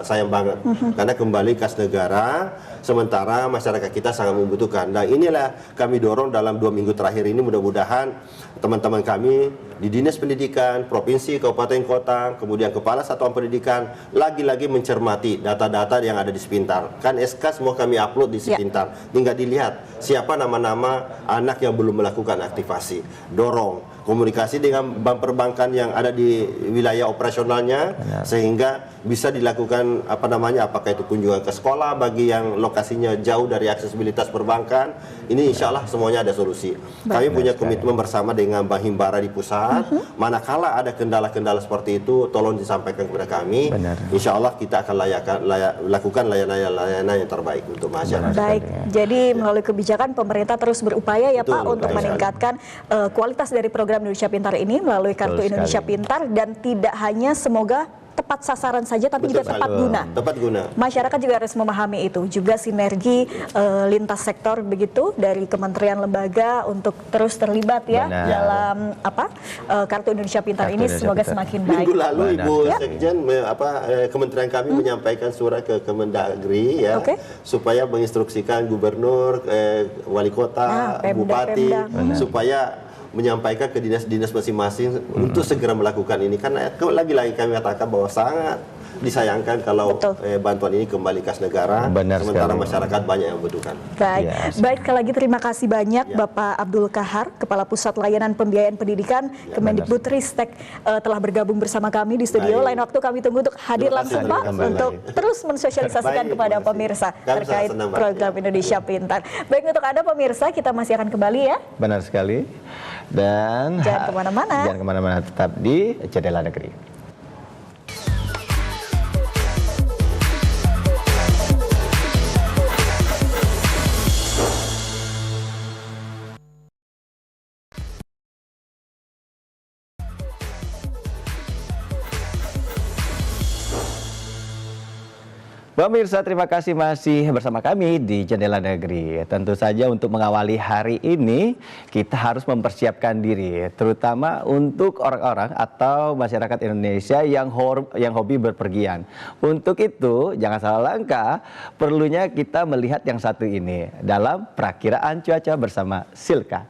sayang banget. Karena kembali kas negara, sementara masyarakat kita sangat membutuhkan. Dan inilah kami dorong dalam 2 minggu terakhir ini, mudah-mudahan teman-teman kami di Dinas Pendidikan, Provinsi, Kabupaten, Kota, kemudian Kepala Satuan Pendidikan, lagi-lagi mencermati data-data yang ada di Sepintar. Kan SK semua kami upload di Sepintar. Tinggal dilihat siapa nama-nama anak yang belum melakukan aktivasi. Dorong komunikasi dengan bank perbankan yang ada di wilayah operasionalnya, sehingga bisa dilakukan apakah itu kunjungan ke sekolah bagi yang lokasinya jauh dari aksesibilitas perbankan. Ini insya Allah semuanya ada solusi. Kami punya komitmen bersama dengan Bank Himbara di pusat. Manakala ada kendala-kendala seperti itu, tolong disampaikan kepada kami. Insya Allah kita akan lakukan layanan yang terbaik untuk masyarakat. Baik, jadi melalui kebijakan pemerintah terus berupaya ya Pak untuk meningkatkan kualitas dari program Indonesia Pintar ini melalui Kartu Indonesia Pintar, dan tidak hanya semoga tepat sasaran saja, tapi juga tepat guna. Tepat guna. Masyarakat juga harus memahami itu. Juga sinergi lintas sektor begitu dari kementerian lembaga untuk terus terlibat ya dalam Kartu Indonesia Pintar ini semoga semakin baik. Minggu lalu Ibu Sekjen kementerian kami menyampaikan surat ke Kemendagri ya, supaya menginstruksikan gubernur, wali kota, bupati supaya menyampaikan ke dinas-dinas masing-masing untuk segera melakukan ini. Karena lagi-lagi kami katakan bahwa sangat disayangkan kalau bantuan ini kembali kas negara, sementara masyarakat banyak yang membutuhkan. Baik, baik, sekali lagi terima kasih banyak Bapak Abdul Kahar, Kepala Pusat Layanan Pembiayaan Pendidikan Kemendikbudristek, telah bergabung bersama kami di studio. Lain waktu kami tunggu untuk hadir langsung Pak untuk terus mensosialisasikan kepada pemirsa terkait program Indonesia Pintar. Baik, untuk Anda pemirsa, kita masih akan kembali ya. Benar sekali. Dan jangan kemana-mana. Jangan kemana-mana, tetap di Jendela Negeri. Pemirsa, terima kasih masih bersama kami di Jendela Negeri. Tentu saja untuk mengawali hari ini kita harus mempersiapkan diri, terutama untuk orang-orang atau masyarakat Indonesia yang hobi berpergian. Untuk itu, jangan salah langkah, perlunya kita melihat yang satu ini dalam perakiraan cuaca bersama Silka.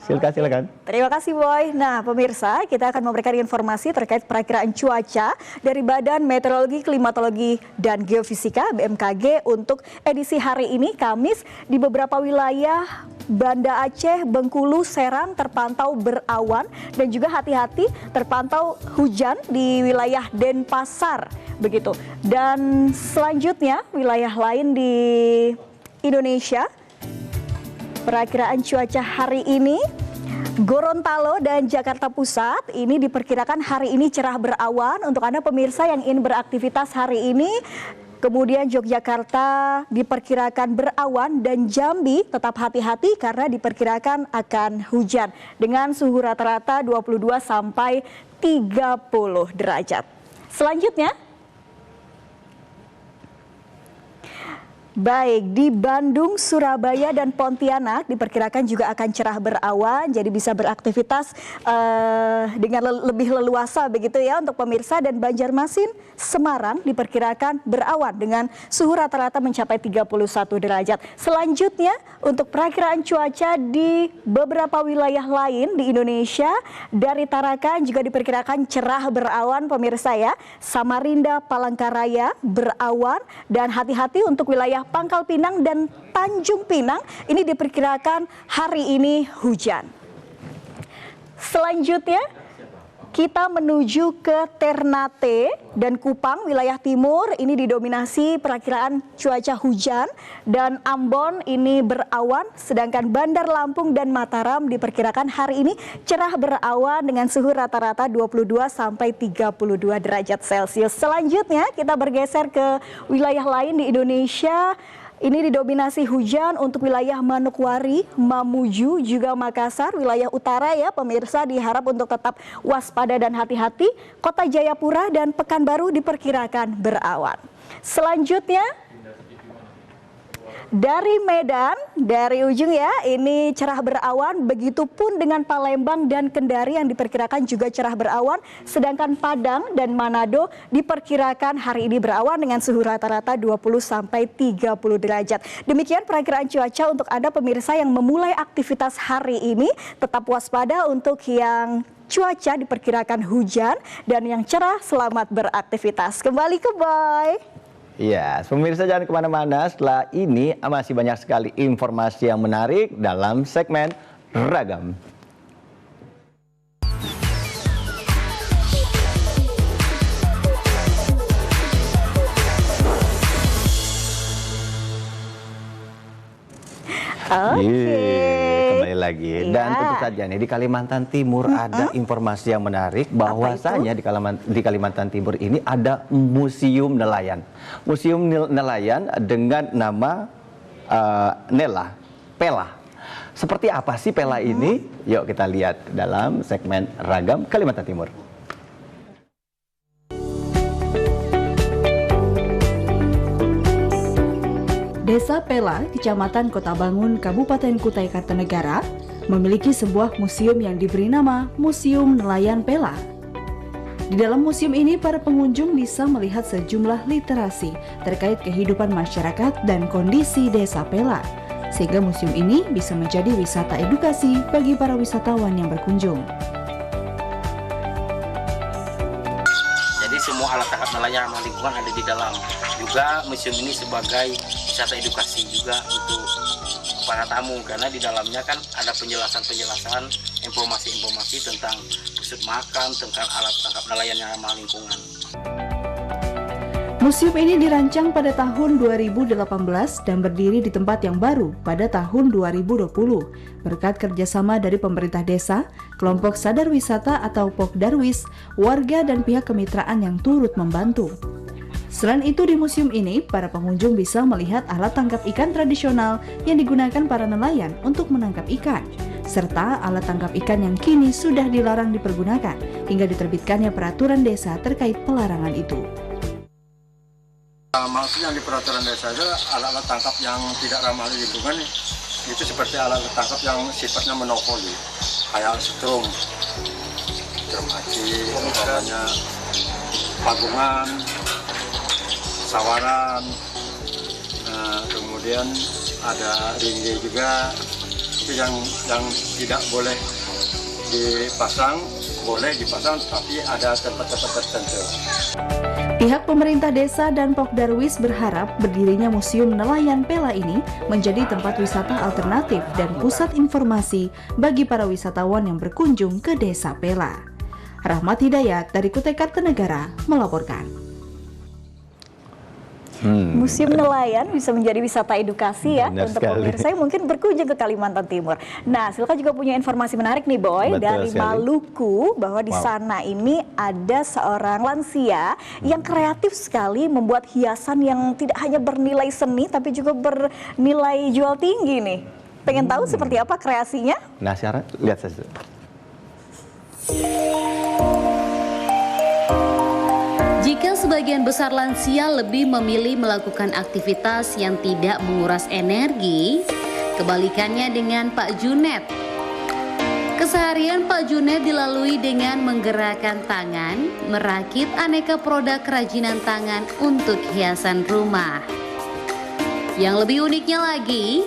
Silka, silakan. Terima kasih Boy. Nah pemirsa, kita akan memberikan informasi terkait perakiraan cuaca dari Badan Meteorologi, Klimatologi, dan Geofisika BMKG untuk edisi hari ini Kamis. Di beberapa wilayah Banda Aceh, Bengkulu, Serang terpantau berawan, dan juga hati-hati terpantau hujan di wilayah Denpasar begitu. Dan selanjutnya wilayah lain di Indonesia, perakiraan cuaca hari ini, Gorontalo dan Jakarta Pusat ini diperkirakan hari ini cerah berawan untuk Anda pemirsa yang ingin beraktivitas hari ini. Kemudian Yogyakarta diperkirakan berawan dan Jambi tetap hati-hati karena diperkirakan akan hujan dengan suhu rata-rata 22 sampai 30 derajat. Selanjutnya, baik, di Bandung, Surabaya, dan Pontianak diperkirakan juga akan cerah berawan, jadi bisa beraktivitas dengan lebih leluasa begitu ya untuk pemirsa. Dan Banjarmasin, Semarang diperkirakan berawan dengan suhu rata-rata mencapai 31 derajat. Selanjutnya untuk perakiraan cuaca di beberapa wilayah lain di Indonesia, dari Tarakan juga diperkirakan cerah berawan pemirsa ya. Samarinda, Palangkaraya berawan, dan hati-hati untuk wilayah Pangkal Pinang dan Tanjung Pinang ini diperkirakan hari ini hujan. Selanjutnya kita menuju ke Ternate dan Kupang, wilayah timur ini didominasi perakiraan cuaca hujan, dan Ambon ini berawan, sedangkan Bandar Lampung dan Mataram diperkirakan hari ini cerah berawan dengan suhu rata-rata 22 sampai 32 derajat Celcius. Selanjutnya kita bergeser ke wilayah lain di Indonesia. ini didominasi hujan untuk wilayah Manokwari, Mamuju, juga Makassar. Wilayah utara ya pemirsa diharap untuk tetap waspada dan hati-hati. Kota Jayapura dan Pekanbaru diperkirakan berawan. Selanjutnya dari Medan, dari ujung ya, ini cerah berawan, begitupun dengan Palembang dan Kendari yang diperkirakan juga cerah berawan, sedangkan Padang dan Manado diperkirakan hari ini berawan dengan suhu rata-rata 20-30 derajat. Demikian perakiraan cuaca untuk Anda pemirsa yang memulai aktivitas hari ini, tetap waspada untuk yang cuaca diperkirakan hujan dan yang cerah selamat beraktivitas. Kembali ke Boy. Ya, pemirsa jangan kemana-mana, setelah ini masih banyak sekali informasi yang menarik dalam segmen Ragam. Kembali lagi. Dan tentu saja nih di Kalimantan Timur ada informasi yang menarik bahwasanya di Kalimantan Timur ini ada museum nelayan. Museum nelayan dengan nama Pela. Seperti apa sih Pela ini? Yuk kita lihat dalam segmen Ragam Kalimantan Timur. Desa Pela, Kecamatan Kota Bangun, Kabupaten Kutai Kartanegara, memiliki sebuah museum yang diberi nama Museum Nelayan Pela. Di dalam museum ini, para pengunjung bisa melihat sejumlah literasi terkait kehidupan masyarakat dan kondisi Desa Pela, sehingga museum ini bisa menjadi wisata edukasi bagi para wisatawan yang berkunjung. Jadi semua alat tangkap nelayan ramah lingkungan ada di dalam. Juga museum ini sebagai wisata edukasi juga untuk para tamu, karena di dalamnya kan ada penjelasan-penjelasan, informasi-informasi tentang pusat makam, tentang alat tangkap nelayan yang ramah lingkungan. Museum ini dirancang pada tahun 2018 dan berdiri di tempat yang baru pada tahun 2020 berkat kerjasama dari pemerintah desa, kelompok sadar wisata atau Pokdarwis, warga dan pihak kemitraan yang turut membantu. Selain itu di museum ini, para pengunjung bisa melihat alat tangkap ikan tradisional yang digunakan para nelayan untuk menangkap ikan, serta alat tangkap ikan yang kini sudah dilarang dipergunakan hingga diterbitkannya peraturan desa terkait pelarangan itu. Maksudnya di peraturan desa itu alat-alat tangkap yang tidak ramah lingkungan itu seperti alat tangkap yang sifatnya monopoli, kayak setrum aci, umpamanya pagungan, sawaran, kemudian ada ringge juga, itu yang tidak boleh dipasang, boleh dipasang tapi ada tempat-tempat tertentu. Pihak pemerintah desa dan Pokdarwis berharap berdirinya Museum Nelayan Pela ini menjadi tempat wisata alternatif dan pusat informasi bagi para wisatawan yang berkunjung ke Desa Pela. Rahmat Hidayat dari Kutai Kartanegara melaporkan. Museum nelayan bisa menjadi wisata edukasi ya untuk pemirsa yang mungkin berkunjung ke Kalimantan Timur. Nah, Silka juga punya informasi menarik nih Boy. Betul dari sekali. Maluku, bahwa di sana ini ada seorang lansia yang kreatif sekali membuat hiasan yang tidak hanya bernilai seni tapi juga bernilai jual tinggi nih. Pengen tahu seperti apa kreasinya? Nah, Syara, lihat saja. Jika sebagian besar lansia lebih memilih melakukan aktivitas yang tidak menguras energi, kebalikannya dengan Pak Junet. Keseharian Pak Junet dilalui dengan menggerakkan tangan, merakit aneka produk kerajinan tangan untuk hiasan rumah. Yang lebih uniknya lagi,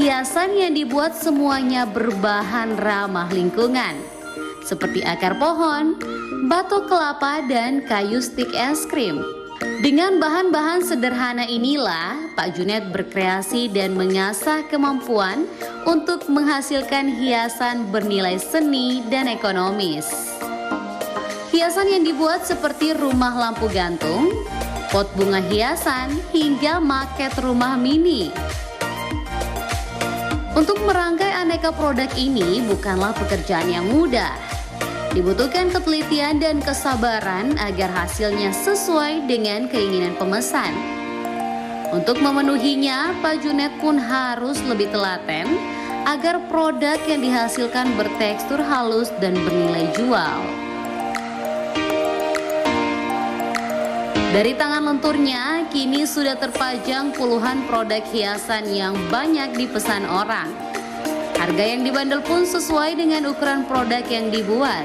hiasan yang dibuat semuanya berbahan ramah lingkungan, seperti akar pohon, batok kelapa, dan kayu stik es krim. Dengan bahan-bahan sederhana inilah, Pak Junet berkreasi dan mengasah kemampuan untuk menghasilkan hiasan bernilai seni dan ekonomis. Hiasan yang dibuat seperti rumah lampu gantung, pot bunga hiasan, hingga maket rumah mini. Untuk merangkai aneka produk ini bukanlah pekerjaan yang mudah. Dibutuhkan ketelitian dan kesabaran agar hasilnya sesuai dengan keinginan pemesan. Untuk memenuhinya, Pak Junet pun harus lebih telaten agar produk yang dihasilkan bertekstur halus dan bernilai jual. Dari tangan lenturnya, kini sudah terpajang puluhan produk hiasan yang banyak dipesan orang. Harga yang dibandel pun sesuai dengan ukuran produk yang dibuat.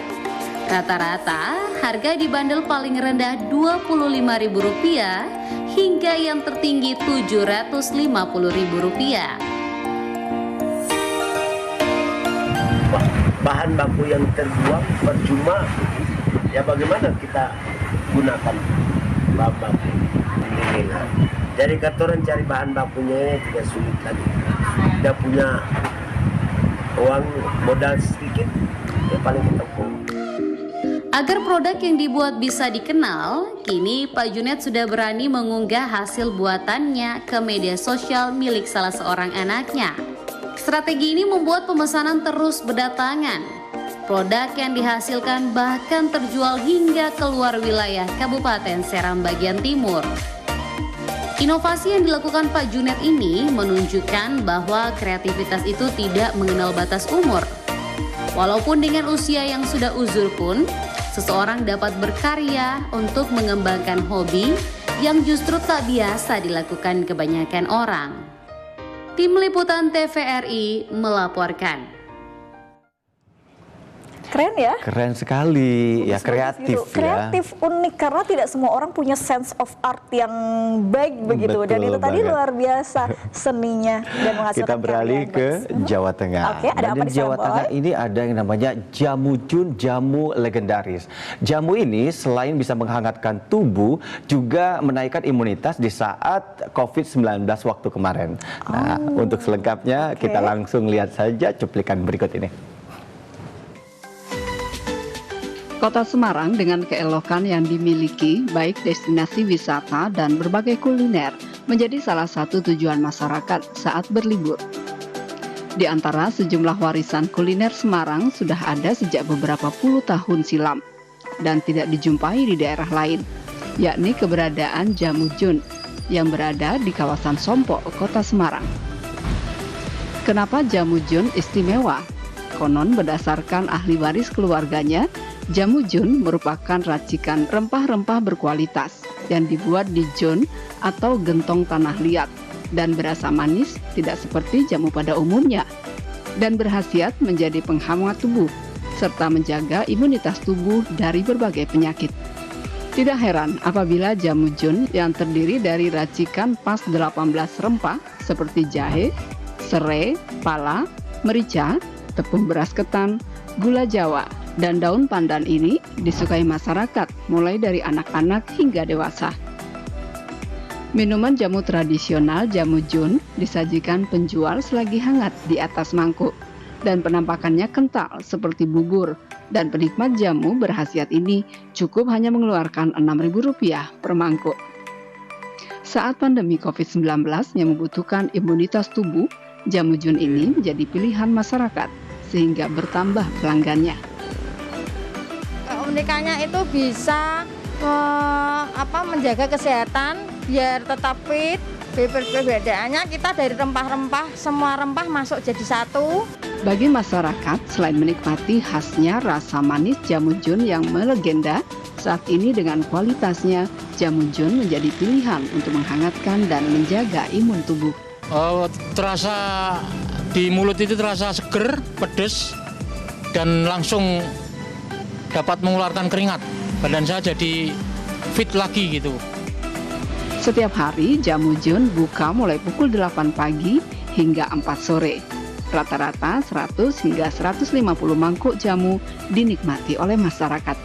Rata-rata, harga dibandel paling rendah Rp25.000 hingga yang tertinggi Rp750.000. Bahan baku yang terbuang percuma, ya bagaimana kita gunakan bahan baku ini. Jadi katoran cari bahan bakunya tidak sulit lagi. Tidak punya uang modal sedikit, ya paling kita pun. Agar produk yang dibuat bisa dikenal, kini Pak Junet sudah berani mengunggah hasil buatannya ke media sosial milik salah seorang anaknya. Strategi ini membuat pemesanan terus berdatangan. Produk yang dihasilkan bahkan terjual hingga keluar wilayah Kabupaten Seram bagian timur. Inovasi yang dilakukan Pak Junet ini menunjukkan bahwa kreativitas itu tidak mengenal batas umur. Walaupun dengan usia yang sudah uzur pun, seseorang dapat berkarya untuk mengembangkan hobi yang justru tak biasa dilakukan kebanyakan orang. Tim Liputan TVRI melaporkan. Keren ya? Keren sekali, ya kreatif gitu. Kreatif, unik karena tidak semua orang punya sense of art yang baik begitu. Betul dan itu tadi banget. luar biasa seninya dan menghasilkan Kita beralih ke Jawa Tengah. Oke, ada apa di di Jawa sana, Tengah Boy? ini ada yang namanya jamu jun, jamu legendaris. Jamu ini selain bisa menghangatkan tubuh, juga menaikkan imunitas di saat COVID-19 waktu kemarin. Nah, untuk selengkapnya kita langsung lihat saja cuplikan berikut ini. Kota Semarang dengan keelokan yang dimiliki, baik destinasi wisata dan berbagai kuliner, menjadi salah satu tujuan masyarakat saat berlibur. Di antara sejumlah warisan kuliner Semarang sudah ada sejak beberapa puluh tahun silam dan tidak dijumpai di daerah lain, yakni keberadaan Jamu Jun yang berada di kawasan Sompok, Kota Semarang. Kenapa Jamu Jun istimewa? Konon berdasarkan ahli waris keluarganya, Jamu Jun merupakan racikan rempah-rempah berkualitas yang dibuat di jun atau gentong tanah liat dan berasa manis tidak seperti jamu pada umumnya dan berkhasiat menjadi penghangat tubuh serta menjaga imunitas tubuh dari berbagai penyakit. Tidak heran apabila Jamu Jun yang terdiri dari racikan pas 18 rempah seperti jahe, serai, pala, merica, tepung beras ketan, gula Jawa, dan daun pandan ini disukai masyarakat mulai dari anak-anak hingga dewasa. Minuman jamu tradisional Jamu Jun disajikan penjual selagi hangat di atas mangkuk dan penampakannya kental seperti bubur, dan penikmat jamu berkhasiat ini cukup hanya mengeluarkan Rp6.000 per mangkuk. Saat pandemi COVID-19 yang membutuhkan imunitas tubuh, Jamu Jun ini menjadi pilihan masyarakat sehingga bertambah pelanggannya. Keunikannya itu bisa menjaga kesehatan biar tetap fit. Perbedaannya kita dari rempah-rempah, semua rempah masuk jadi satu. Bagi masyarakat, selain menikmati khasnya rasa manis Jamu Jun yang melegenda, saat ini dengan kualitasnya, Jamu Jun menjadi pilihan untuk menghangatkan dan menjaga imun tubuh. Terasa di mulut itu terasa seger, pedas, dan langsung dapat mengeluarkan keringat. Badan saya jadi fit lagi gitu. Setiap hari Jamu Jun buka mulai pukul 8 pagi hingga 4 sore. Rata-rata 100 hingga 150 mangkuk jamu dinikmati oleh masyarakat.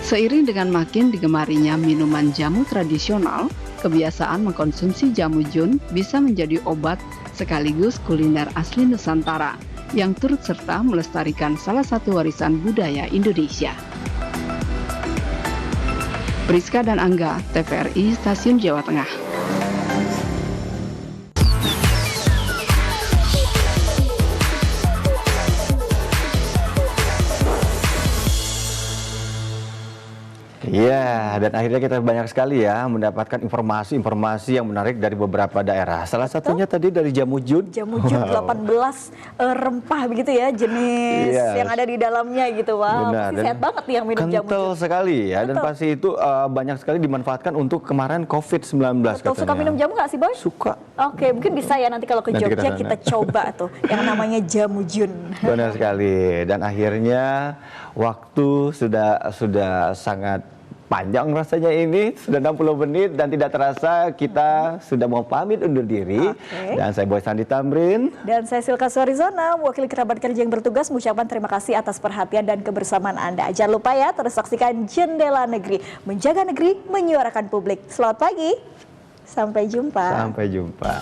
Seiring dengan makin digemarinya minuman jamu tradisional, kebiasaan mengkonsumsi Jamu Jun bisa menjadi obat sekaligus kuliner asli Nusantara yang turut serta melestarikan salah satu warisan budaya Indonesia. Priska dan Angga, TVRI Stasiun Jawa Tengah. Ya, dan akhirnya kita banyak sekali ya mendapatkan informasi-informasi yang menarik dari beberapa daerah. Salah satunya tadi dari jamu jun. Jamu jun 18 rempah begitu ya, jenis yang ada di dalamnya gitu. Wow, pasti sehat banget nih yang minum jamu jun. Kental sekali ya, dan pasti itu banyak sekali dimanfaatkan untuk kemarin COVID-19 katanya. Suka minum jamu nggak sih, Boy? Suka. Oke, mungkin bisa ya nanti kalau ke Jogja kita coba tuh yang namanya jamu jun. Benar sekali. Dan akhirnya waktu sudah sangat panjang rasanya ini, sudah 60 menit dan tidak terasa kita sudah mau pamit undur diri. Dan saya Boy Sandi Tamrin. Dan saya Silka Suarizona, mewakili kerabat kerja yang bertugas mengucapkan terima kasih atas perhatian dan kebersamaan Anda. Jangan lupa ya terus saksikan Jendela Negeri, menjaga negeri, menyuarakan publik. Selamat pagi, sampai jumpa. Sampai jumpa.